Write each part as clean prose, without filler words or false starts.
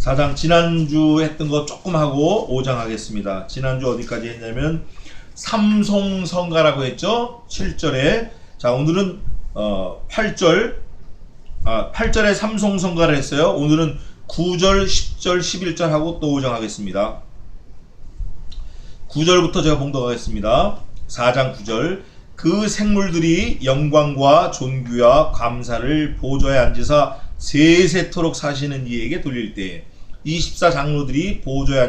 4장 지난주 했던 거 조금 하고 5장 하겠습니다. 지난주 어디까지 했냐면 삼송성가라고 했죠. 7절에. 자, 오늘은 8절에 삼송성가를 했어요. 오늘은 9절, 10절, 11절 하고 또 5장 하겠습니다. 9절부터 제가 봉독하겠습니다. 4장 9절. 그 생물들이 영광과 존귀와 감사를 보좌에 앉으사 세세토록 사시는 이에게 돌릴 때에 24장로들이 보좌에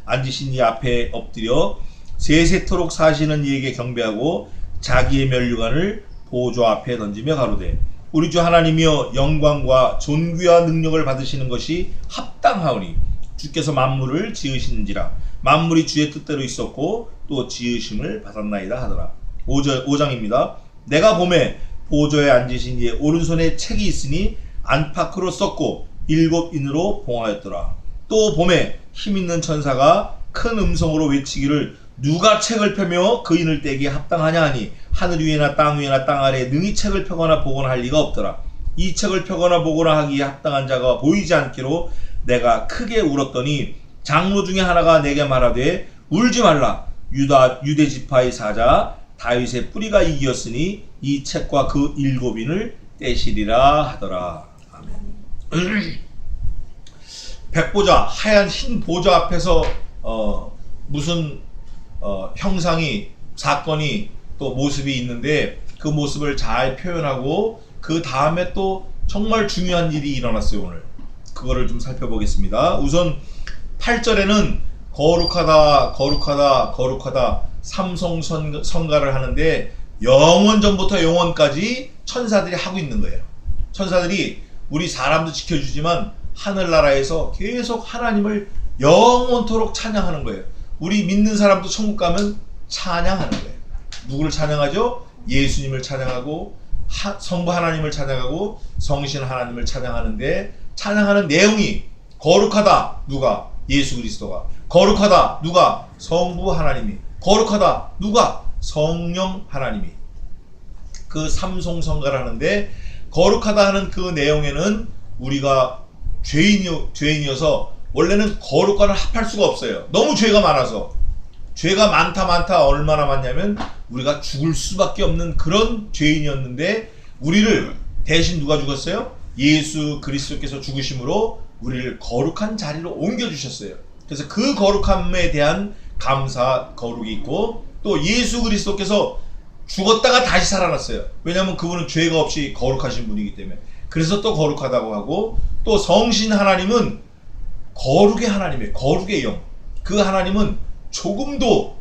앉으신 이 앞에 엎드려 세세토록 사시는 이에게 경배하고 자기의 면류관을 보좌 앞에 던지며 가로되 우리 주 하나님이여 영광과 존귀와 능력을 받으시는 것이 합당하오니 주께서 만물을 지으시는지라 만물이 주의 뜻대로 있었고 또 지으심을 받았나이다 하더라. 5장입니다. 내가 보매 보좌에 앉으신 이의 오른손에 책이 있으니 안팎으로 썼고 7인으로 봉하였더라. 또 보매 힘있는 천사가 큰 음성으로 외치기를 누가 책을 펴며 그 인을 떼기에 합당하냐 하니 하늘 위에나 땅 위에나 땅 아래에 능히 책을 펴거나 보거나 할 리가 없더라. 이 책을 펴거나 보거나 하기에 합당한 자가 보이지 않기로 내가 크게 울었더니 장로 중에 하나가 내게 말하되 울지 말라. 유대 지파의 사자 다윗의 뿌리가 이기었으니 이 책과 그 7인을 떼시리라 하더라. 아멘. 백보자 하얀 흰 보좌 앞에서 무슨 형상이 사건이 또 모습이 있는데 그 모습을 잘 표현하고 그 다음에 또 정말 중요한 일이 일어났어요. 오늘 그거를 좀 살펴보겠습니다. 우선 8절에는 거룩하다 거룩하다 거룩하다 삼송성가를 하는데 영원 전부터 영원까지 천사들이 하고 있는 거예요. 천사들이 우리 사람도 지켜주지만 하늘나라에서 계속 하나님을 영원토록 찬양하는 거예요. 우리 믿는 사람도 천국 가면 찬양하는 거예요. 누구를 찬양하죠? 예수님을 찬양하고 성부 하나님을 찬양하고 성신 하나님을 찬양하는데 찬양하는 내용이 거룩하다. 누가? 예수 그리스도가. 거룩하다. 누가? 성부 하나님이. 거룩하다. 누가? 성령 하나님이. 그 삼송성가를 하는데 거룩하다 하는 그 내용에는 우리가 죄인이어서 원래는 거룩과는 합할 수가 없어요. 너무 죄가 많아서. 죄가 많다 얼마나 많냐면 우리가 죽을 수밖에 없는 그런 죄인이었는데 우리를 대신 누가 죽었어요? 예수 그리스도께서 죽으심으로 우리를 거룩한 자리로 옮겨주셨어요. 그래서 그 거룩함에 대한 감사, 거룩이 있고 또 예수 그리스도께서 죽었다가 다시 살아났어요. 왜냐하면 그분은 죄가 없이 거룩하신 분이기 때문에. 그래서 또 거룩하다고 하고 또 성신 하나님은 거룩의 하나님이에요. 거룩의 영. 그 하나님은 조금도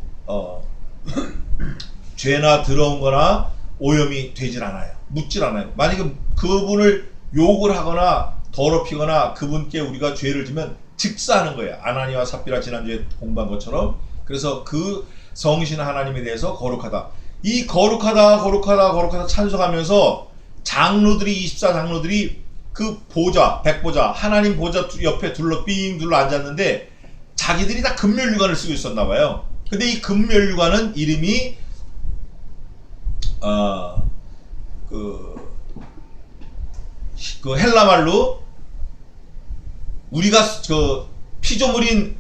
죄나 더러운 거나 오염이 되질 않아요. 묻질 않아요. 만약에 그분을 욕을 하거나 더럽히거나 그분께 우리가 죄를 지면 즉사하는 거예요. 아나니와 삽비라 지난주에 공부한 것처럼. 그래서 그 성신 하나님에 대해서 거룩하다. 이 거룩하다 찬송하면서 장로들이 24장로들이 그 보좌, 백보좌, 하나님 보좌 옆에 빙 둘러 앉았는데 자기들이 다 금면류관을 쓰고 있었나 봐요. 근데 이 금면류관은 이름이 그 헬라말로 우리가 피조물인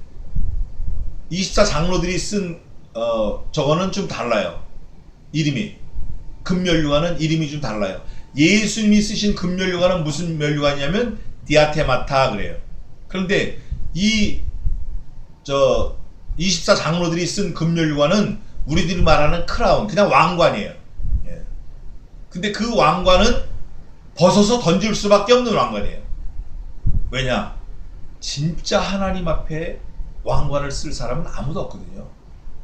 24장로들이 쓴 저거는 좀 달라요. 이름이 금면류관은 이름이 좀 달라요. 예수님이 쓰신 금면류관은 무슨 면류관이냐면 디아테마타 그래요. 그런데 24장로들이 쓴 금면류관은 우리들이 말하는 크라운, 그냥 왕관이에요. 예. 근데 그 왕관은 벗어서 던질 수밖에 없는 왕관이에요. 왜냐? 진짜 하나님 앞에 왕관을 쓸 사람은 아무도 없거든요.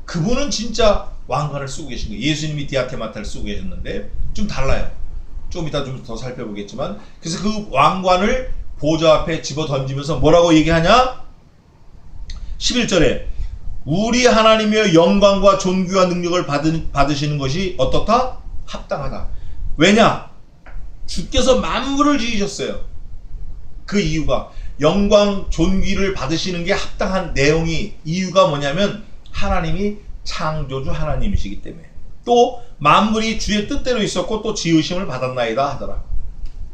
그분은 진짜 왕관을 쓰고 계신 거예요. 예수님이 디아테마타를 쓰고 계셨는데 좀 달라요. 좀 이따 좀 더 살펴보겠지만, 그래서 그 왕관을 보좌 앞에 집어 던지면서 뭐라고 얘기하냐? 11절에 우리 하나님의 영광과 존귀와 능력을 받으시는 것이 어떻다? 합당하다. 왜냐? 주께서 만물을 지으셨어요. 그 이유가 영광 존귀를 받으시는 게 합당한 내용이 이유가 뭐냐면 하나님이 창조주 하나님이시기 때문에. 또 만물이 주의 뜻대로 있었고 또 지으심을 받았나이다 하더라.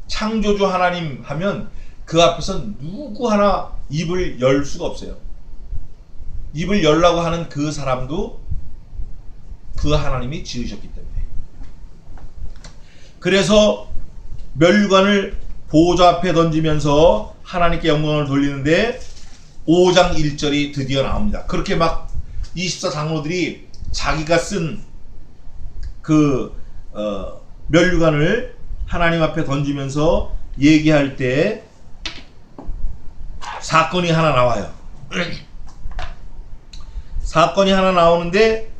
창조주 하나님 하면 그 앞에서 누구 하나 입을 열 수가 없어요. 입을 열라고 하는 그 사람도 그 하나님이 지으셨기 때문에. 그래서 멸관을 보좌 앞에 던지면서 하나님께 영광을 돌리는데 5장 1절이 드디어 나옵니다. 그렇게 막 24장로들이 자기가 쓴 그 멸관을 하나님 앞에 던지면서 얘기할 때 사건이 하나 나와요. 사건이 하나 나오는데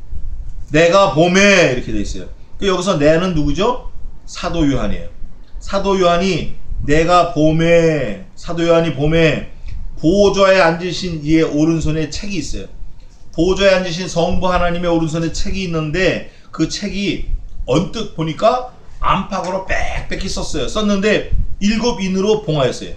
내가 봄에 이렇게 돼 있어요. 여기서 내는 누구죠? 사도 요한이에요. 사도 요한이 내가 봄에, 사도 요한이 봄에 보좌에 앉으신 이의 오른손에 책이 있어요. 보좌에 앉으신 성부 하나님의 오른손에 책이 있는데 그 책이 언뜻 보니까 안팎으로 빽빽히 썼는데 7인으로 봉하였어요.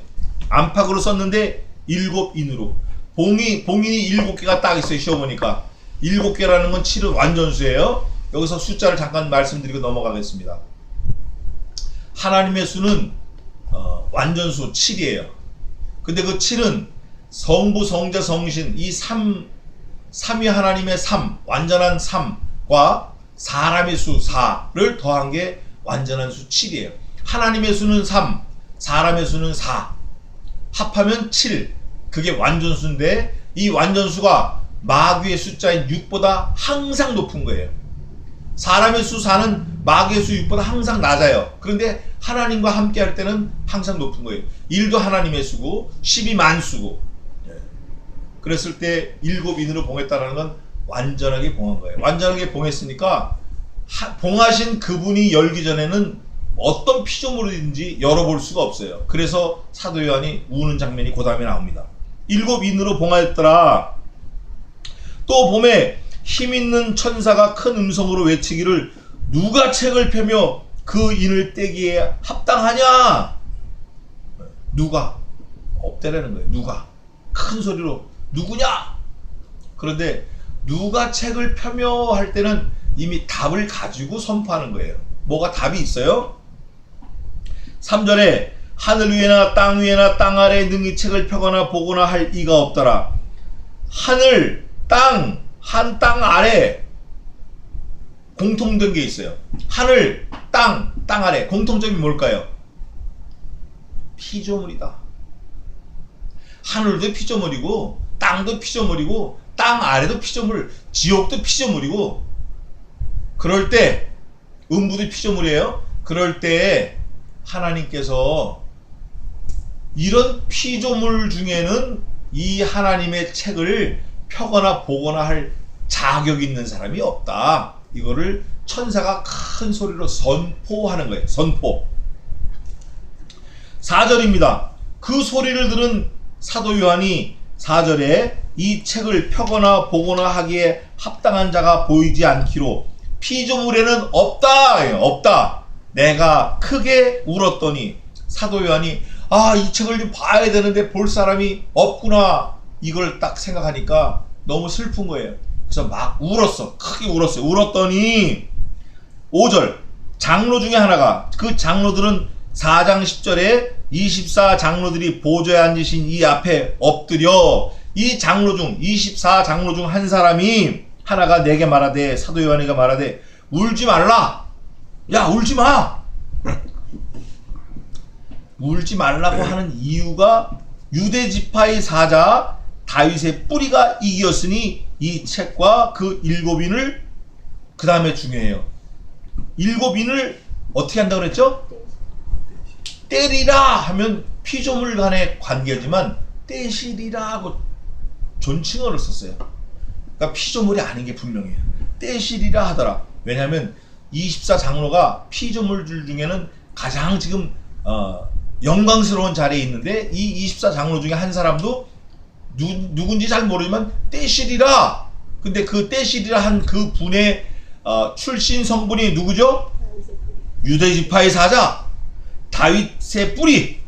안팎으로 썼는데 7인으로. 봉인이 7개가 딱 있어요. 시험보니까 7개라는 건 7은 완전수예요. 여기서 숫자를 잠깐 말씀드리고 넘어가겠습니다. 하나님의 수는 완전수 7이에요. 근데 그 7은 성부, 성자, 성신 이 3위 하나님의 3, 완전한 3과 사람의 수 4를 더한 게 완전한 수 7이에요. 하나님의 수는 3, 사람의 수는 4. 합하면 7. 그게 완전수인데 이 완전수가 마귀의 숫자인 6보다 항상 높은 거예요. 사람의 수 4는 마귀의 수 6보다 항상 낮아요. 그런데 하나님과 함께 할 때는 항상 높은 거예요. 1도 하나님의 수고 10이 만수고. 그랬을 때 7인으로 봉했다는 건 완전하게 봉한 거예요. 완전하게 봉했으니까 봉하신 그분이 열기 전에는 어떤 피조물이든지 열어볼 수가 없어요. 그래서 사도 요한이 우는 장면이 그 다음에 나옵니다. 7인으로 봉하였더라. 또 봄에 힘있는 천사가 큰 음성으로 외치기를 누가 책을 펴며 그 인을 떼기에 합당하냐? 누가? 없대라는 거예요. 누가? 큰 소리로 누구냐? 그런데 누가 책을 펴며 할 때는 이미 답을 가지고 선포하는 거예요. 뭐가 답이 있어요? 3절에 하늘 위에나 땅 위에나 땅 아래에 능히 책을 펴거나 보거나 할 이가 없더라. 하늘, 땅, 한 땅 아래 공통된 게 있어요. 하늘, 땅 아래 공통점이 뭘까요? 피조물이다. 하늘도 피조물이고 땅도 피조물이고 땅 아래도 피조물, 지옥도 피조물이고. 그럴 때 음부도 피조물이에요. 그럴 때 하나님께서 이런 피조물 중에는 이 하나님의 책을 펴거나 보거나 할 자격 있는 사람이 없다. 이거를 천사가 큰 소리로 선포하는 거예요. 선포. 4절입니다. 그 소리를 들은 사도 요한이 4절에 이 책을 펴거나 보거나 하기에 합당한 자가 보이지 않기로 피조물에는 없다. 없다. 내가 크게 울었더니 사도 요한이 이 책을 좀 봐야 되는데 볼 사람이 없구나. 이걸 딱 생각하니까 너무 슬픈 거예요. 그래서 막 울었어. 크게 울었어요. 울었더니 5절 장로 중에 하나가, 그 장로들은 4장 10절에 24장로들이 보좌에 앉으신 이 앞에 엎드려 이 장로 중 24장로 중 한 사람이 하나가 내게 말하되, 사도 요한이가 말하되 울지 말라. 야, 울지 마. 울지 말라고 하는 이유가 유대 지파의 사자 다윗의 뿌리가 이기었으니 이 책과 그 7인을 그 다음에 중요해요. 7인을 어떻게 한다고 그랬죠? 때리라 하면 피조물 간의 관계지만 떼시리라 하고 존칭어를 썼어요. 그러니까 피조물이 아닌 게 분명해요. 떼시리라 하더라. 왜냐하면 24장로가 피조물들 중에는 가장 지금 영광스러운 자리에 있는데 이 24장로 중에 한 사람도 누군지 잘 모르지만 떼시리라. 근데 그 떼시리라 한 그 분의 출신 성분이 누구죠? 유대 지파의 사자 다윗의 뿌리.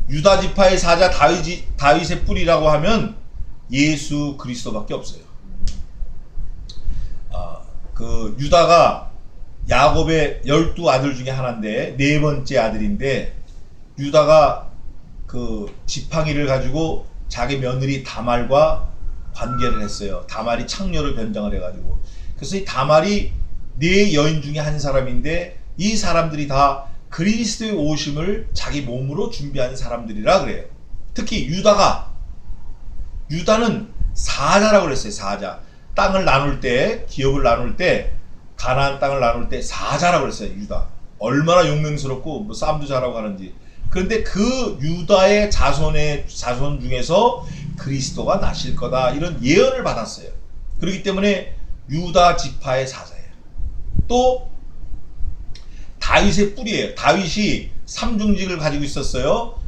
유다 지파의 사자 다윗의 뿌리라고 하면 예수 그리스도밖에 없어요. 그 유다가 야곱의 12 아들 중에 하나인데 네 번째 아들인데, 유다가 그 지팡이를 가지고 자기 며느리 다말과 관계를 했어요. 다말이 창녀를 변장을 해가지고. 그래서 이 다말이 네 여인 중에 한 사람인데 이 사람들이 다 그리스도의 오심을 자기 몸으로 준비한 사람들이라 그래요. 특히 유다는 사자라고 그랬어요. 사자. 땅을 나눌 때, 기업을 나눌 때, 가나안 땅을 나눌 때 사자라고 그랬어요. 유다. 얼마나 용맹스럽고 뭐 싸움도 잘하고 하는지. 그런데 그 유다의 자손 중에서 그리스도가 나실 거다, 이런 예언을 받았어요. 그렇기 때문에 유다 지파의 사자예요. 또 다윗의 뿌리예요. 다윗이 삼중직을 가지고 있었어요.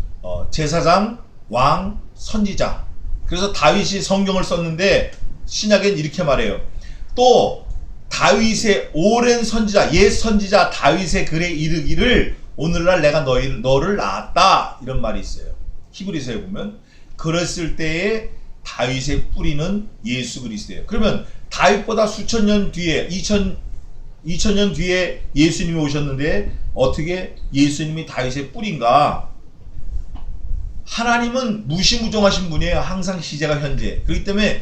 제사장, 왕, 선지자. 그래서 다윗이 성경을 썼는데 신약엔 이렇게 말해요. 또 다윗의 오랜 선지자, 옛 선지자 다윗의 글에 이르기를 오늘날 내가 너를 낳았다, 이런 말이 있어요. 히브리서에 보면. 그랬을 때에 다윗의 뿌리는 예수 그리스도예요. 그러면 다윗보다 수천 년 뒤에 2000년 뒤에 예수님이 오셨는데 어떻게 예수님이 다윗의 뿌리인가? 하나님은 무시무정하신 분이에요. 항상 시제가 현재. 그렇기 때문에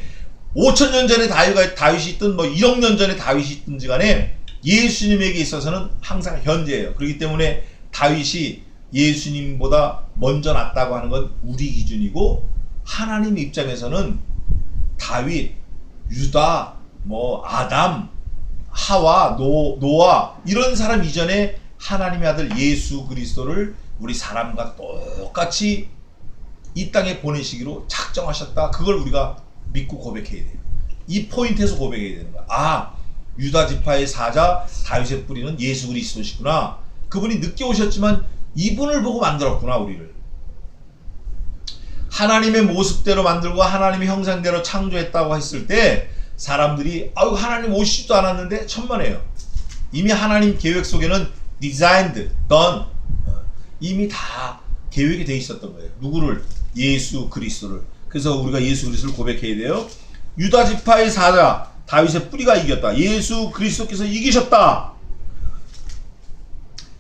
5000년 전에 다윗이 있든 뭐 1억 년 전에 다윗이 있든지 간에 예수님에게 있어서는 항상 현재예요. 그렇기 때문에 다윗이 예수님보다 먼저 났다고 하는 건 우리 기준이고, 하나님 입장에서는 다윗, 유다, 뭐 아담, 하와, 노아 이런 사람 이전에 하나님의 아들 예수 그리스도를 우리 사람과 똑같이 이 땅에 보내시기로 작정하셨다. 그걸 우리가 믿고 고백해야 돼요. 이 포인트에서 고백해야 되는 거야. 아, 유다 지파의 사자 다윗의 뿌리는 예수 그리스도시구나. 그분이 늦게 오셨지만 이분을 보고 만들었구나, 우리를. 하나님의 모습대로 만들고 하나님의 형상대로 창조했다고 했을 때 사람들이 아유, 하나님 오시지도 않았는데 천만에요. 이미 하나님 계획 속에는 designed, done, 이미 다 계획이 돼 있었던 거예요. 누구를? 예수 그리스도를. 그래서 우리가 예수 그리스도를 고백해야 돼요. 유다 지파의 사자 다윗의 뿌리가 이겼다. 예수 그리스도께서 이기셨다.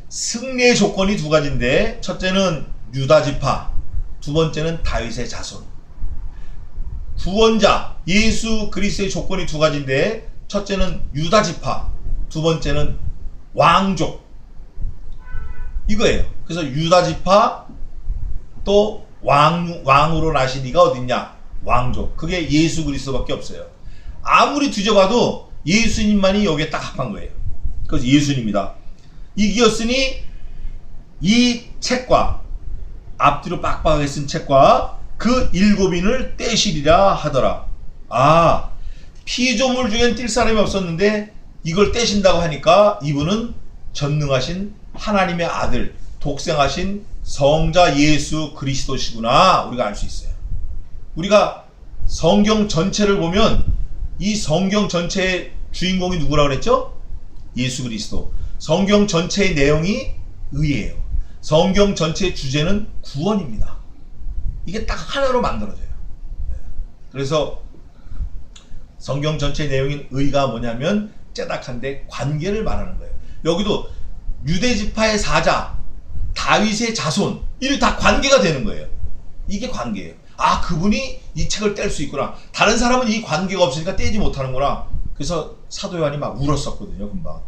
승리의 조건이 두 가지인데, 첫째는 유다 지파, 두 번째는 다윗의 자손. 구원자 예수 그리스도의 조건이 두 가지인데, 첫째는 유다 지파, 두 번째는 왕족, 이거예요. 그래서 유다 지파 또 왕으로 나신 이가 어딨냐? 왕족. 그게 예수 그리스도밖에 없어요. 아무리 뒤져봐도 예수님만이 여기에 딱 합한 거예요. 그래서 예수님이다. 이기었으니 이 책과, 앞뒤로 빡빡하게 쓴 책과 그 7인을 떼시리라 하더라. 아, 피조물 중엔 뛸 사람이 없었는데 이걸 떼신다고 하니까 이분은 전능하신 하나님의 아들, 독생하신 성자 예수 그리스도시구나, 우리가 알 수 있어요. 우리가 성경 전체를 보면 이 성경 전체의 주인공이 누구라고 그랬죠? 예수 그리스도. 성경 전체의 내용이 의예요. 성경 전체의 주제는 구원입니다. 이게 딱 하나로 만들어져요. 그래서 성경 전체의 내용인 의가 뭐냐면 째닥한데 관계를 말하는 거예요. 여기도 유대지파의 사자, 다윗의 자손, 이게 다 관계가 되는 거예요. 이게 관계예요. 아, 그분이 이 책을 뗄 수 있구나. 다른 사람은 이 관계가 없으니까 떼지 못하는구나. 그래서 사도 요한이 막 울었었거든요, 금방.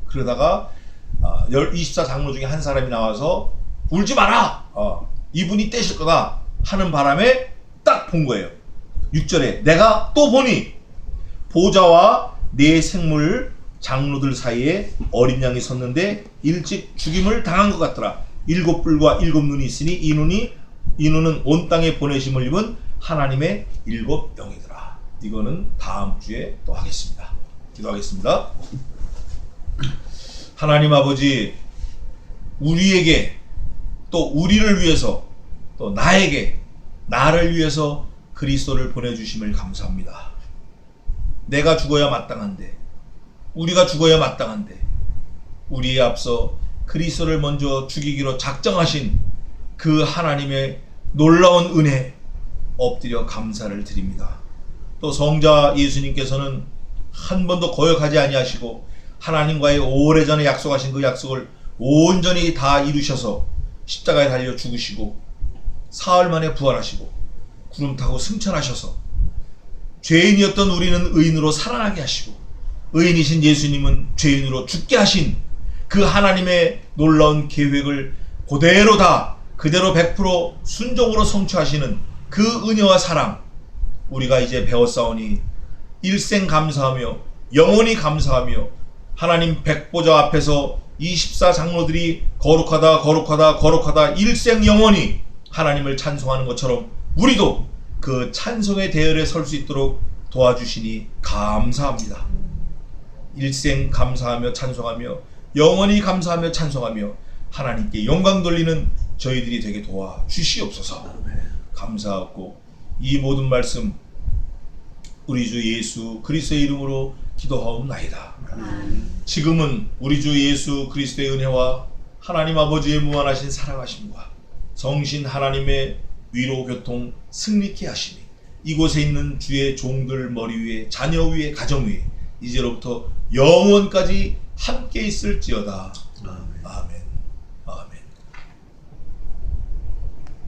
그러다가 24장로 중에 한 사람이 나와서 울지 마라, 이분이 떼실 거다 하는 바람에 딱 본 거예요. 6절에 내가 또 보니 보좌와 네 생물 장로들 사이에 어린 양이 섰는데 일찍 죽임을 당한 것 같더라. 7뿔과 7눈이 있으니 이 눈은 온 땅에 보내심을 입은 하나님의 7영이더라. 이거는 다음 주에 또 하겠습니다. 기도하겠습니다. 하나님 아버지, 우리에게 또 우리를 위해서 또 나를 위해서 그리스도를 보내주심을 감사합니다. 내가 죽어야 마땅한데, 우리가 죽어야 마땅한데 우리에 앞서 그리스도를 먼저 죽이기로 작정하신 그 하나님의 놀라운 은혜 엎드려 감사를 드립니다. 또 성자 예수님께서는 한 번도 거역하지 아니하시고 하나님과의 오래전에 약속하신 그 약속을 온전히 다 이루셔서 십자가에 달려 죽으시고 사흘 만에 부활하시고 구름 타고 승천하셔서 죄인이었던 우리는 의인으로 살아나게 하시고 의인이신 예수님은 죄인으로 죽게 하신 그 하나님의 놀라운 계획을 그대로 100% 순종으로 성취하시는 그 은혜와 사랑, 우리가 이제 배웠사오니 일생 감사하며 영원히 감사하며 하나님 백보좌 앞에서 24장로들이 거룩하다 거룩하다 거룩하다 일생 영원히 하나님을 찬송하는 것처럼 우리도 그 찬송의 대열에 설 수 있도록 도와주시니 감사합니다. 일생 감사하며 찬송하며 영원히 감사하며 찬송하며 하나님께 영광 돌리는 저희들이 되게 도와주시옵소서. 감사하고 이 모든 말씀 우리 주 예수 그리스도의 이름으로 기도하옵나이다. 지금은 우리 주 예수 그리스도의 은혜와 하나님 아버지의 무한하신 사랑하심과 성신 하나님의 위로 교통 승리케 하시니 이곳에 있는 주의 종들 머리 위에 자녀 위에 가정 위에 이제로부터 영원까지 함께 있을지어다.